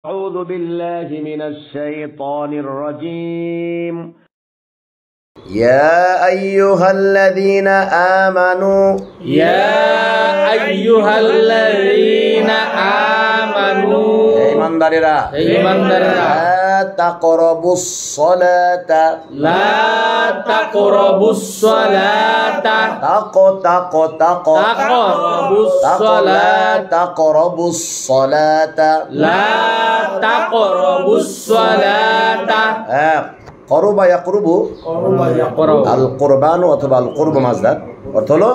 أعوذ بالله من الشيطان الرجيم. يا أيها الذين آمنوا لا تقربوا الصلاة تقربوا الصلاة করবা ইয়াকরুবু আল কুরবানু অথবা আল কুরব মাজদার অর্থ হলো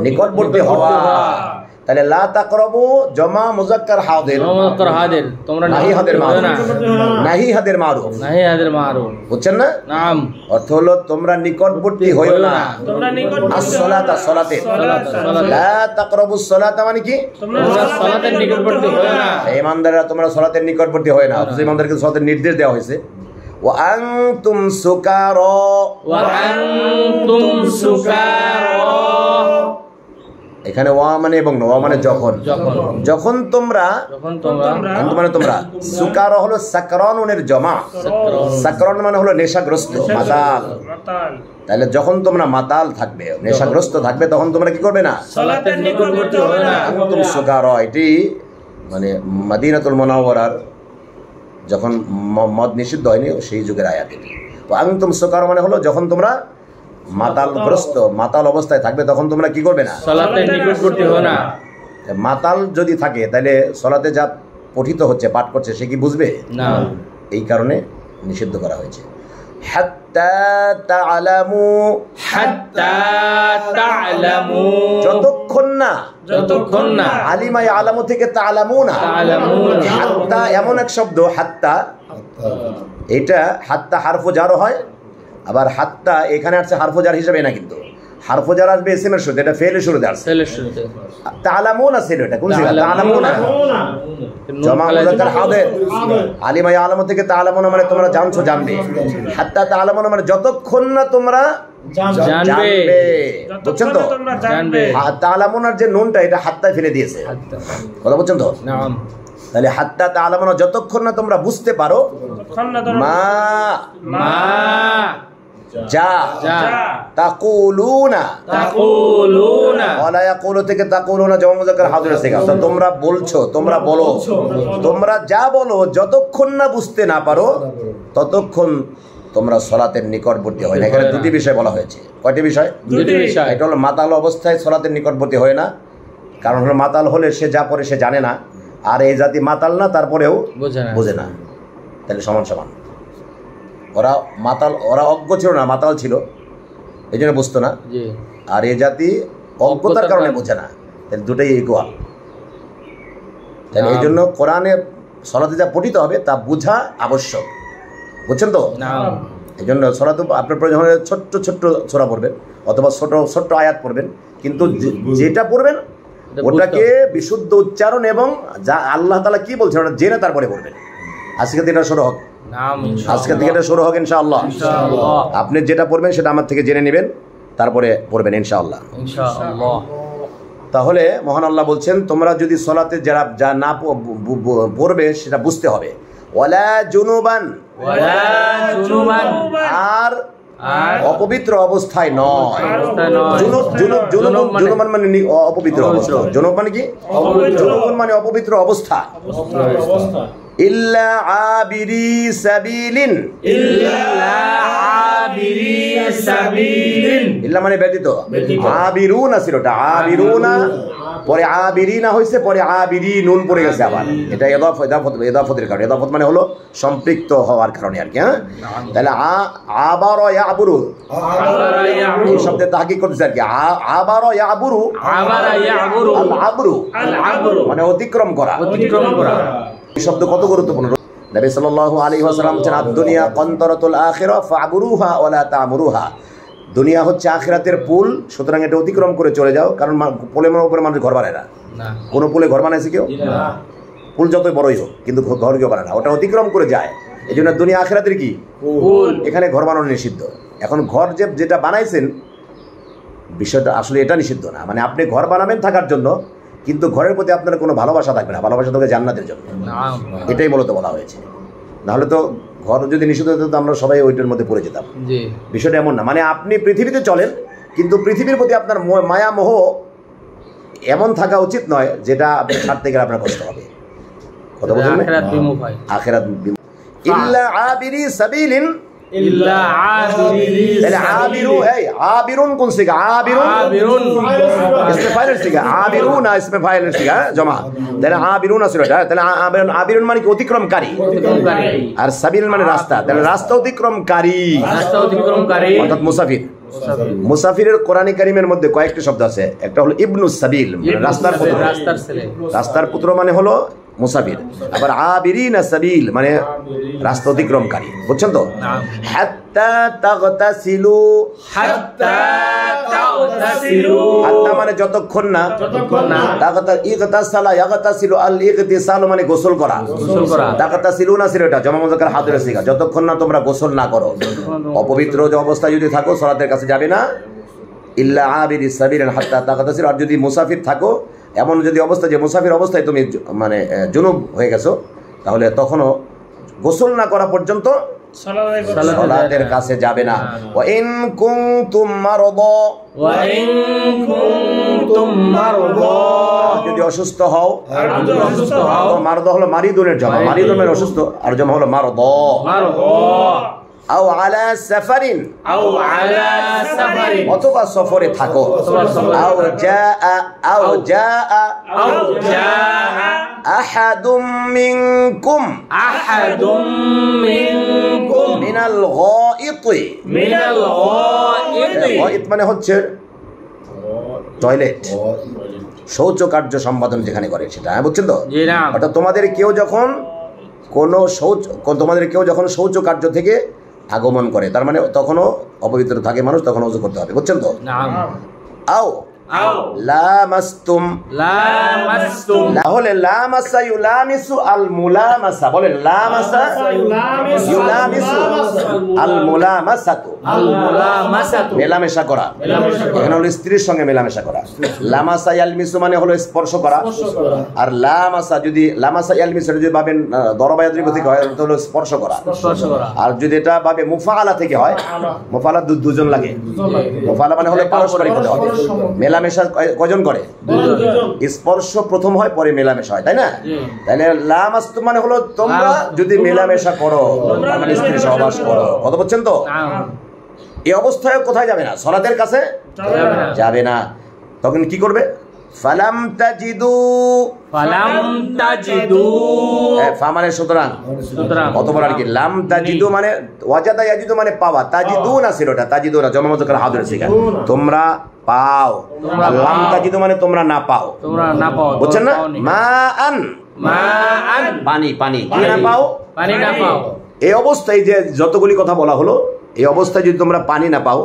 নিকটবর্তী হওয়া। তাহলে লা তাকরাবু জমা মুযাক্কার হাদির তোমরা নাহি হাদের মারুফ বুঝছেন না? নাম অর্থ হলো তোমরা নিকটবর্তী হইও না। as-সালাতা সালাতে লা তাকরাবুস সালাতা মানে কি তোমরা সালাতের নিকটবর্তী হইও না। ঈমানদাররা তোমরা সালাতের নিকটবর্তী হয় না। অথচ ঈমানদারকে সালাতের নির্দেশ দেওয়া হয়েছে। وأنتم سكارى এখানে ওয়া মানে এবং ওয়া মানে যখন তোমরা মানে তোমরা সুকার হলো সাকরানুনের জমা। সাকরান মানে হলো নেশাগ্রস্ত মাতাল। তাহলে যখন তোমরা মাতাল থাকবে নেশাগ্রস্ত থাকবে তখন তোমরা কি করবে না? সালাতের নিকটবর্তী হবে না। আনতুম সুকারা এটি মানে মদিনাতুল মুনাওয়ারার যখন মদ নিষিদ্ধ হয়নি সেই যুগের আয়াত এটি। তো আনতুম সুকারা মানে হলো যখন তোমরা মাতালগ্রস্ত মাতাল অবস্থায় থাকবে তখন তোমরা কি করবে না? সালাতের নিকটবর্তী হবে না। মাতাল যদি থাকে তাহলে সালাতে যা পঠিত হচ্ছে পাঠ করছে সে কি বুঝবে না? এই কারণে নিষিদ্ধ করা হয়েছে। হাত্তা তা'লামু যতক্ষণ না আলিমা ইয়ালামু থেকে তা'লামুনা হাত্তা এমন এক শব্দ হাত্তা এটা হাত্তা হারফু জার হয় আবার হাত্তা এখানে আসছে হারফু জার হিসেবে না কিন্তু হারফু জার আসবে ইসমের শুরুতে এটা ফেলের শুরুতে আসছে তা'লামুনা ছিল এটা কোন সিগা তা'লামুনা জমা মুযাক্কার হাদির আলিমা ইয়ালামু থেকে তা'লামুনা মানে তোমরা জানছো জানবে হাত্তা তা'লামুনা মানে যতক্ষণ না তোমরা জানবে বুঝছেন তো তা'লামুনার যে নুনটা এটা হাত্তায় ফেলে দিয়েছে কথা বুঝছেন তো নাম তাহলে হাত্তা তা'লামুনা যতক্ষণ না তোমরা বুঝতে পারো মা যা তাকুলুনা ওয়ালা ইয়াকুলু থেকে তাকুলুনা জমা মুযাক্কার হাদির আছে তো তোমরা বলছো তোমরা বলো তোমরা যা বলো যতক্ষণ না বুঝতে না পারো ততক্ষণ তোমরা সালাতের নিকটবর্তী হয় না। এখানে দুটি বিষয় বলা হয়েছে। কয়টি বিষয়? দুটি বিষয়। এটা হলো মাতাল অবস্থায় সালাতের নিকটবর্তী হয় না, কারণ হলো মাতাল হলে সে যা পড়ে সে জানে না, আর এই জাতি মাতাল না তারপরেও বোঝে না, তাহলে সমান সমান। ওরা মাতাল, ওরা অজ্ঞ ছিল না, মাতাল ছিল এই জন্য বুঝতো না, আর এই জাতি অজ্ঞতার কারণে বোঝে না, তাহলে দুটোই ইকুয়াল। তাহলে এই জন্য কোরআনে সালাতে যা পঠিত হবে তা বোঝা আবশ্যক, বুঝছেন তো? এই জন্য সূরা তো আপনার প্রয়োজন হলে ছোট্ট ছোট্ট সূরা পড়বেন অথবা ছোট্ট আয়াত পড়বেন, কিন্তু যেটা পড়বেন ওটাকে বিশুদ্ধ উচ্চারণ এবং যা আল্লাহ তাআলা কি বলছেন ওটা জেনে তারপরে পড়বেন। আজকে থেকে এটা শুরু হোক, আজকে থেকে এটা শুরু হোক ইনশাআল্লাহ। আপনি যেটা পড়বেন সেটা আমার থেকে জেনে নেবেন, তারপরে পড়বেন ইনশাআল্লাহ। তাহলে মহান আল্লাহ বলছেন তোমরা যদি সালাতে যারা যা না পড়বে সেটা বুঝতে হবে। ওয়ালা জুনুবান আর অপবিত্র অবস্থায় নয়। জুনুব মানে অপবিত্র অবস্থা। জুনুব মানে কি? জুনুব মানে অপবিত্র অবস্থা। ইল্লা আবিরি সাবিলিন, ইল্লা মানে ব্যতীত। আবিরুনা ছিল এটা, আবিরুনা পরে আবিরিনা হয়েছে, পরে আবিরি নুন পড়ে গেছে আবার, এটা ইদাফতের কারণে। ইদাফত মানে হলো সম্পৃক্ত হওয়ার কারণে আর কি। হ্যাঁ, তাহলে আবারা ইয়াবুরু এই শব্দে তাহকিক করতেছে আর কি। আবারা ইয়াবুরু, আল আবরু মানে অতিক্রম করা। এই শব্দ কত গুরুত্বপূর্ণ। নবী সাল্লাল্লাহু আলাইহি ওয়াসাল্লাম বলেছেন আদ-দুনিয়া কন্তরাতুল আখিরা ফা'বুরুহা ওয়ালা তা'মুরুহা। দুনিয়া হচ্ছে আখিরাতের পুল, সুতরাং এটা অতিক্রম করে চলে যাও, কারণ পুলের উপরে মানুষ ঘর বানায় না। কোনো পুলে ঘর বানাইছে কেউ? পুল যতই বড়ই হোক কিন্তু ঘর কেউ বানায় না, ওটা অতিক্রম করে যায়। এই জন্য দুনিয়া আখিরাতের কি পুল, এখানে ঘর বানানো নিষিদ্ধ। এখন ঘর যেটা বানাইছেন বিষয়টা আসলে এটা নিষিদ্ধ না, মানে আপনি ঘর বানাবেন থাকার জন্য, কিন্তু ঘরের প্রতি আপনার কোনো ভালোবাসা থাকবে না, ভালোবাসা থাকবে জান্নাতের জন্য। এটাই মূলত বলা হয়েছে। নাহলে তো ঘর যদি নিষিদ্ধ হতো তো আমরা সবাই ওইটার মধ্যে পড়ে যেতাম। বিষয়টা এমন না, মানে আপনি পৃথিবীতে চলেন কিন্তু পৃথিবীর প্রতি আপনার মায়া মোহ এমন থাকা উচিত নয় যেটা আপনি ছাড়তে গেলে আপনার কষ্ট হবে। কথা বলছেন না? আখিরাত বিমুখ। ইল্লা আবিরি সাবিলিন, ইল্লা আবিরি, তাহলে আবিরু, এই আবিরুন কোন সিগা? আবিরুন ইসমে ফাইল সিগা, আবিরুন না ইসমে ফাইল সিগা জমা। তাহলে আবিরুন আছে এটা, তাহলে আবিরুন মানে কি? অতিক্রমকারী। আর সাবিল মানে রাস্তা, তাহলে রাস্তা অতিক্রমকারী, রাস্তা অতিক্রমকারী অর্থাৎ মুসাফির। মুসাফিরের কোরআনে কারিমের মধ্যে কয়েকটি শব্দ আছে। একটা হলো ইবনুস সাবিল, রাস্তার পুত্র, রাস্তার পুত্র মানে হলো মুসাফির। আবার আবিরিনা সাবিল মানে রাস্তা অতিক্রমকারী। বুঝছেন তো? হাত্তা তাগতাসিলু, হাত্তা তাগতাসিলু, হাত্তা মানে যতক্ষণ না, তাগতা ইগতাসালা ইয়াগতাসিলু, আল ইগতিসালু মানে গোসল করা, গোসল করা। তাগতাসিলুনা ছিল এটা জমা মুযাক্কার হাদিরের সিগা, যতক্ষণ না তোমরা গোসল না করো। অপবিত্র যে অবস্থায় যদি থাকো সালাতের কাছে যাবে না। ইল্লা আবিরি সাবিলিন হাত্তা তাগতাসিলু, আর যদি মুসাফির থাকো, এমন যদি অবস্থা যে মুসাফির অবস্থায় তুমি মানে জুনুব হয়ে গেছো, তাহলে তখনও গোসল না করা পর্যন্ত সালাতের কাছে যাবে না। ওয়া ইন কুনতুম মারদা, ওয়া ইন কুনতুম মারদা, যদি অসুস্থ হও, মারদা হলো মারিদুনের জমা, মারিদুন মানে অসুস্থ, আর জমা হলো মারদা, মারদা। আও আলা সাফারিন, আও আলা সাফারিন, অথবা সফরে থাকো। আও জাআ, আও জাআ, আও জাআ আহাদুম মিনকুম, আহাদুম মিনকুম মিনাল গায়িতি, মিনাল গায়িতি, গায়িত মানে হচ্ছে টয়লেট, শৌচ কার্য সম্পাদন যেখানে করে সেটা। হ্যাঁ, বুঝছেন তো? অর্থাৎ তোমাদের কেউ যখন শৌচ কার্য থেকে আগমন করে, তার মানে তখনও অপবিত্র থাকে মানুষ, তখন ওযু করতে হবে। বুঝছেন তো? আও লামাসতুম, লামাসতুম, তাহলে লামাসা ইউলামিসু আল মুলামাসা, বলেন লামাসা ইউলামিসু আল মুলামাসাতু, আল মুলামাসাতু মেলামেশা করা, এখানে হলো স্ত্রীর সঙ্গে মেলামেশা করা। লামাসা ইয়ালমিসু মানে হলো স্পর্শ করা, আর লামাসা যদি লামাসা ইয়ালমিসু যদি ভাবেন দরবায়াদ্রিব থেকে হয় তাহলে হলো স্পর্শ করা, আর যদি এটা ভাবে মুফাআলা থেকে হয়, মুফাআলা দুজন লাগে, মুফাআলা মানে হলো পারস্পরিক হতে হবে। মেলামেশা কয়জন করে? স্পর্শ প্রথম হয়, পরে মেলামেশা হয়, তাই না? তাহলে লামাস্তু মানে হলো তোমরা যদি মেলামেশা করো, মানে স্ত্রী সহবাস করো। কথা বলছেন তো? এই অবস্থায় কোথায় যাবে না? সালাতের কাছে যাবে না। তখন কি করবে? ফালাম তাজিদু, ফালাম তাজিদু, ফা মানে সুতরাং, অতঃপর আর কি লাম তাজিদু মানে ওয়াজাদা ইয়াজিদু মানে পাওয়া, তাজিদু না সিরোটা, তাজিদু না জমা মুযাক্কার হাদির সিগা, তোমরা পাও। লাম তাজিদু মানে তোমরা না পাও, তোমরা না পাও। বুঝছেন না? মাআন, মাআন পানি, পানি কি না পাও? পানি না পাও। এই অবস্থায় যে যতগুলি কথা বলা হলো, এই অবস্থায় যদি তোমরা পানি না পাও,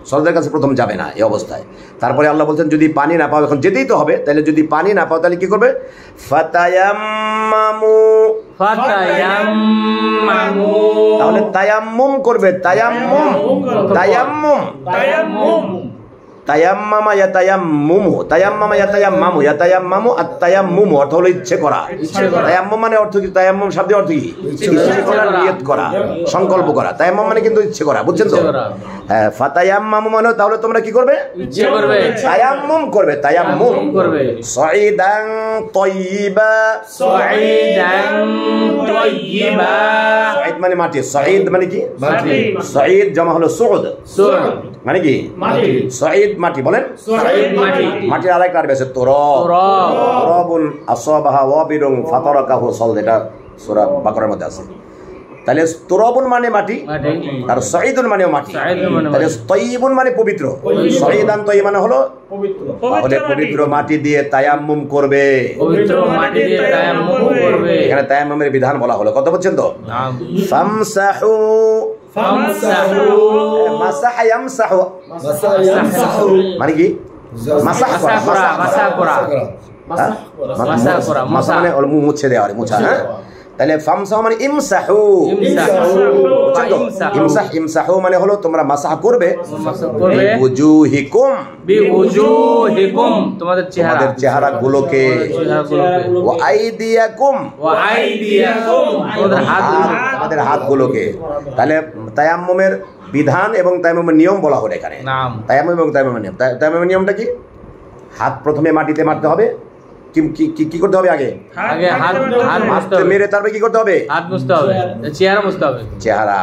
সালাতের কাছে প্রথম যাবে না এই অবস্থায়। তারপরে আল্লাহ বলছেন যদি পানি না পাও, এখন যেতেই তো হবে, তাহলে যদি পানি না পাও তাহলে কি করবে? ফাতায়াম্মামু, ফাতায়াম্মামু, তাহলে তায়াম্মুম করবে, তায়াম্মুম, তায়াম্মুম, তায়াম্মুম, তায়াম্মামা ইয়াতায়াম্মুমু, তায়াম্মামা ইয়াতায়াম্মামু, ইয়াতায়াম্মামু আর তায়াম্মুমু অর্থ হলো ইচ্ছে করা। তায়াম্মুম মানে অর্থ কি? তায়াম্মুম শব্দের অর্থ কি? ইচ্ছে করা, নিয়ত করা, সংকল্প করা। তায়াম্মুম মানে কিন্তু ইচ্ছে করা। বুঝছেন তো? হ্যাঁ, ফাতায়াম্মামু মানে তাহলে তোমরা কি করবে? ইচ্ছে করবে, তায়াম্মুম করবে, তায়াম্মুম করবে। সাইদান তাইয়িবা, সাইদান তাইয়িবা, সাইদ মানে মাটি, সাইদ মানে কি? মাটি। সাইদ জমা হলো সুউদ, সুউদ মানে কি? মাটি। সাইদ মাটি, বলেন সাইদ মাটি। মাটির আরেকটা আরবি আছে তুরাব, তুরাবুন আসাবাহা ওয়াবিরুন ফাতারাকাহু সাল, এটা সূরা বাকারার মধ্যে আছে। তাহলে তুরাবুন মানে মাটি, আর সাইদুন মানে মাটি। তাহলে তাইয়িবুন মানে পবিত্র, সাইদান তাইয়িব মানে হলো পবিত্র। তাহলে পবিত্র মাটি দিয়ে তায়াম্মুম করবে, পবিত্র মাটি দিয়ে তায়াম্মুম করবে। এখানে তায়াম্মুমের বিধান বলা হলো। কথা বলছেন তো? ফামসাহু, ফামসাহু, মাসাহা ইয়ামসাহু, মাসাহু মানে কি? মাসাহ করা, মাসাহ করা, মাসাহ করা, মাসাহ করা, মাসাহ মানে মুছে দেওয়া, মুছা। হ্যাঁ, তাহলে ফামসাহু মানে ইমসাহু, বুঝছেন তো? ইমসাহু মানে হলো তোমরা মাসাহ করবে, বিউজুহিকুম, বিউজুহিকুম তোমাদের চেহারাগুলোকে, ওয়া আইদিয়াকুম, তোমাদের হাতগুলোকে। তাহলে তায়াম্মুমের বিধান এবং তায়াম্মুমের নিয়ম বলা হলো এখানে। তায়াম্মুম এবং তায়াম্মুমের নিয়ম। তায়াম্মুমের নিয়মটা কি? হাত প্রথমে মাটিতে মারতে হবে। কি করতে হবে? আগে হাত মেরে তারপরে কি করতে হবে? হাত মুছতে হবে, চেহারা মুছতে হবে, চেহারা।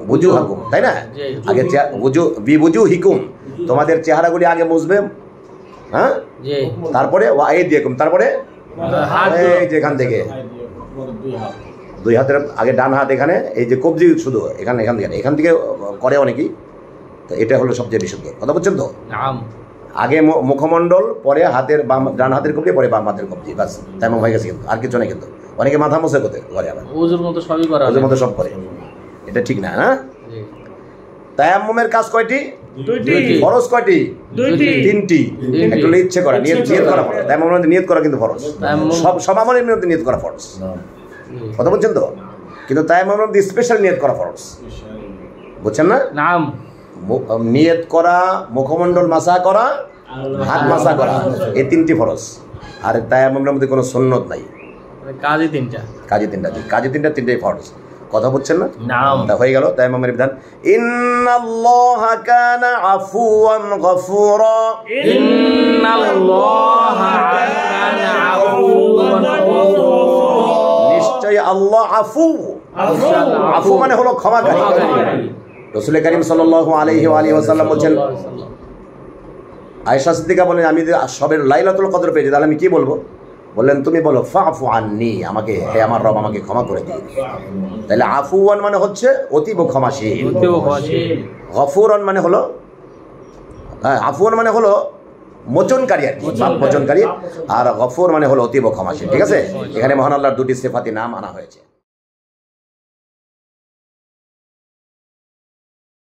বুজুহুকুম, তাই না? আগে বিবুজুহিকুম, তোমাদের চেহারাগুলি আগে মুছবে, হ্যাঁ? তারপরে ওয়া আইদিয়াকুম, তারপরে এই যে এখান থেকে দুই হাতের আগে ডান হাত এখানে, এই যে কবজি শুধু এখান থেকে করে অনেকেই, তো এটা হলো সবচেয়ে বিশুদ্ধ। কথা বলছেন তো? আগে মুখমণ্ডল, পরে হাতের ডান হাতের কবজি, পরে বাম হাতের কবজি, বাস তাইমুম হয়ে গেছে। কিন্তু আর কিছু নেই। কিন্তু অনেকে মাথা মুছে করতে করে, আবার ওযুর মতো সবই করে, ওযুর মতো সব করে, এটা ঠিক না। হ্যাঁ, তায়াম্মুমের কাজ কয়টি? ফরজ কয়টি? তিনটি। একটু ইচ্ছে করা, নিয়ত করা ফরজ। তায়াম্মুমের মধ্যে নিয়ত করা কিন্তু ফরজ। সব আমলের মধ্যে নিয়ত করা ফরজ। কথা বলছেন তো? কিন্তু তায়াম্মুমের মধ্যে স্পেশাল নিয়ত করা ফরজ, বুঝছেন না? নিয়ত করা, মুখমণ্ডল মাসা করা, হাত মাসা করা, এই তিনটি ফরজ। আর তায়াম্মুমের মধ্যে কোনো সুন্নত নাই, কাজী তিনটা, তিনটাই ফরজ। কথা বুঝছেন না? তা হয়ে গেল তায়াম্মুমের বিধান। ইন্নাল্লাহা কানা আফুওয়ান গফুরা, নিশ্চয়ই আল্লাহ আফু। আফু মানে হলো ক্ষমাকারী। রাসূল করিম সাল্লাল্লাহু আলাইহি ওয়াসাল্লাম বলছেন, আয়েশা সিদ্দিকা বলেন, আমি যদি সবের লাইলাতুল কদর পেয়েছি তাহলে আমি কি বলবো? বললেন, তুমি বলো ফাফু আন্নি, আমাকে, হে আমার রব আমাকে ক্ষমা করে দিন। তাহলে আফুয়ান মানে হচ্ছে অতীব ক্ষমাশীল, গফুরান মানে হলো, হ্যাঁ, আফুয়ান মানে হলো মোচনকারী, আর কি, পাপ মোচনকারী। আর গফুর মানে হলো অতীব ক্ষমাশীল। ঠিক আছে? এখানে মহান আল্লাহর দুটি সিফাতি নাম আনা হয়েছে।